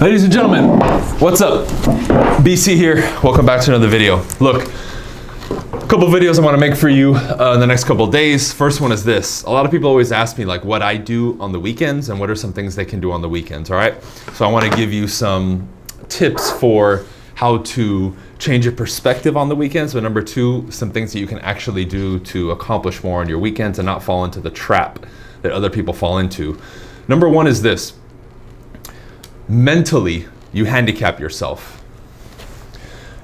Ladies and gentlemen, what's up? BC here. Welcome back to another video. Look, a couple videos I want to make for you in the next couple days. First one is this. A lot of people always ask me like what I do on the weekends and what are some things they can do on the weekends, all right? So I want to give you some tips for how to change your perspective on the weekends, but number two, some things that you can actually do to accomplish more on your weekends and not fall into the trap that other people fall into. Number one is this. Mentally, you handicap yourself.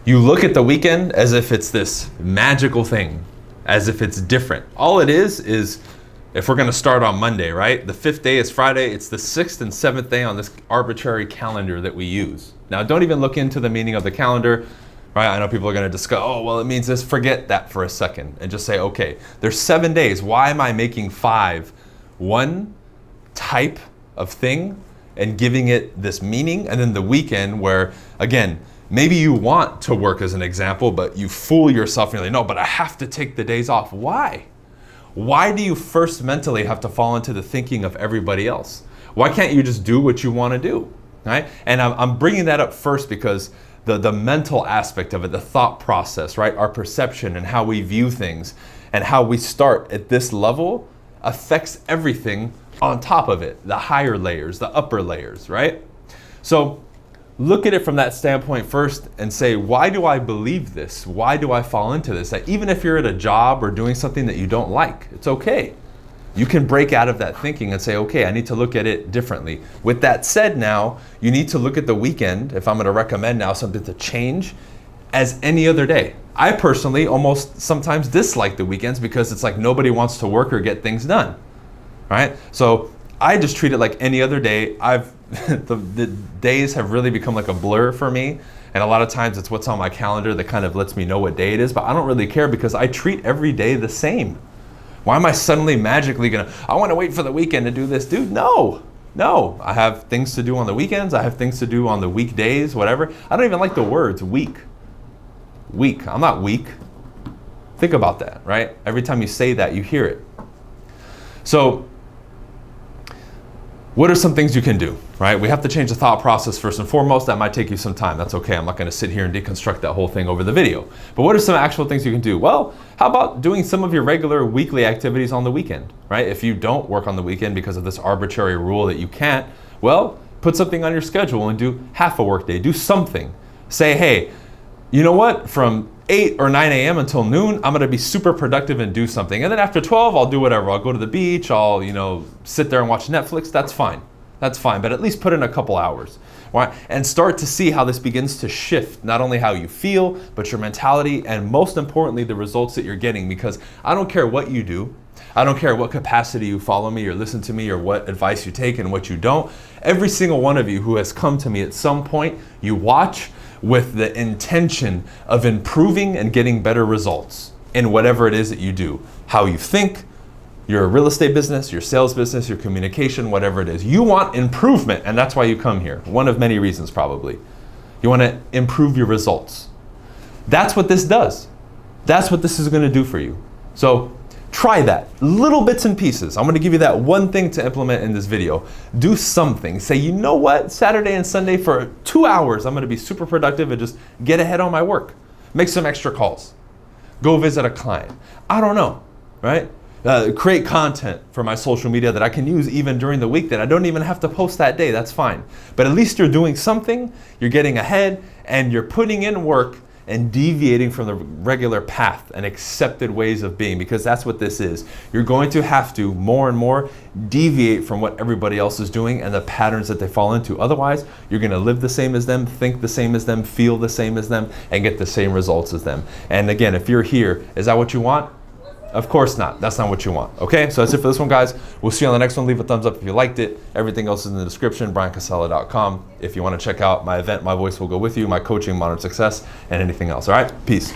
You look at the weekend as if it's this magical thing, as if it's different. All it is if we're gonna start on Monday, right? The 5th day is Friday, it's the 6th and 7th day on this arbitrary calendar that we use. Now, don't even look into the meaning of the calendar, right? I know people are gonna discuss, oh, well, it means this. Forget that for a second and just say, okay, there's 7 days. Why am I making 5 one type of thing and giving it this meaning? And then the weekend where, again, maybe you want to work as an example, but you fool yourself and you're like, no, but I have to take the days off. Why? Why do you first mentally have to fall into the thinking of everybody else? Why can't you just do what you want to do, right? And I'm bringing that up first because the mental aspect of it, the thought process, right? Our perception and how we view things and how we start at this level affects everything on top of it, the higher layers, the upper layers, right? So look at it from that standpoint first and say, why do I believe this? Why do I fall into this? That even if you're at a job or doing something that you don't like, it's okay. You can break out of that thinking and say, okay, I need to look at it differently. With that said now, you need to look at the weekend, if I'm gonna recommend now something to change, as any other day. I personally almost sometimes dislike the weekends because it's like nobody wants to work or get things done. Right? So I just treat it like any other day. The days have really become like a blur for me. And a lot of times it's what's on my calendar that kind of lets me know what day it is, but I don't really care because I treat every day the same. Why am I suddenly magically I want to wait for the weekend to do this? Dude, no. I have things to do on the weekends. I have things to do on the weekdays, whatever. I don't even like the words week. I'm not weak. Think about that, right? Every time you say that, you hear it. So, what are some things you can do, right? We have to change the thought process first and foremost. That might take you some time. That's okay. I'm not going to sit here and deconstruct that whole thing over the video. But what are some actual things you can do? Well, how about doing some of your regular weekly activities on the weekend, right? If you don't work on the weekend because of this arbitrary rule that you can't, well, put something on your schedule and do half a work day. Do something. Say, hey, you know what? From 8 or 9 a.m. until noon, I'm gonna be super productive and do something. And then after 12, I'll do whatever. I'll go to the beach, I'll sit there and watch Netflix. That's fine. But at least put in a couple hours. Right? And start to see how this begins to shift, not only how you feel, but your mentality, and most importantly, the results that you're getting. Because I don't care what you do. I don't care what capacity you follow me or listen to me or what advice you take and what you don't. Every single one of you who has come to me at some point, you watch with the intention of improving and getting better results in whatever it is that you do. How you think, your real estate business, your sales business, your communication, whatever it is. You want improvement, and that's why you come here. One of many reasons, probably. You want to improve your results. That's what this does. That's what this is going to do for you. So try that. Little bits and pieces. I'm going to give you that one thing to implement in this video. Do something. Say, you know what? Saturday and Sunday for 2 hours, I'm going to be super productive and just get ahead on my work. Make some extra calls. Go visit a client. I don't know, right? Create content for my social media that I can use even during the week that I don't even have to post that day. That's fine. But at least you're doing something, you're getting ahead, and you're putting in work and deviating from the regular path and accepted ways of being, because that's what this is. You're going to have to more and more deviate from what everybody else is doing and the patterns that they fall into. Otherwise, you're going to live the same as them, think the same as them, feel the same as them, and get the same results as them. And again, if you're here, is that what you want? Of course not. That's not what you want. Okay, so that's it for this one, guys. We'll see you on the next one. Leave a thumbs up if you liked it. Everything else is in the description, BryanCasella.com. If you want to check out my event, My Voice Will Go With You, my coaching, Modern Success, and anything else. All right, peace.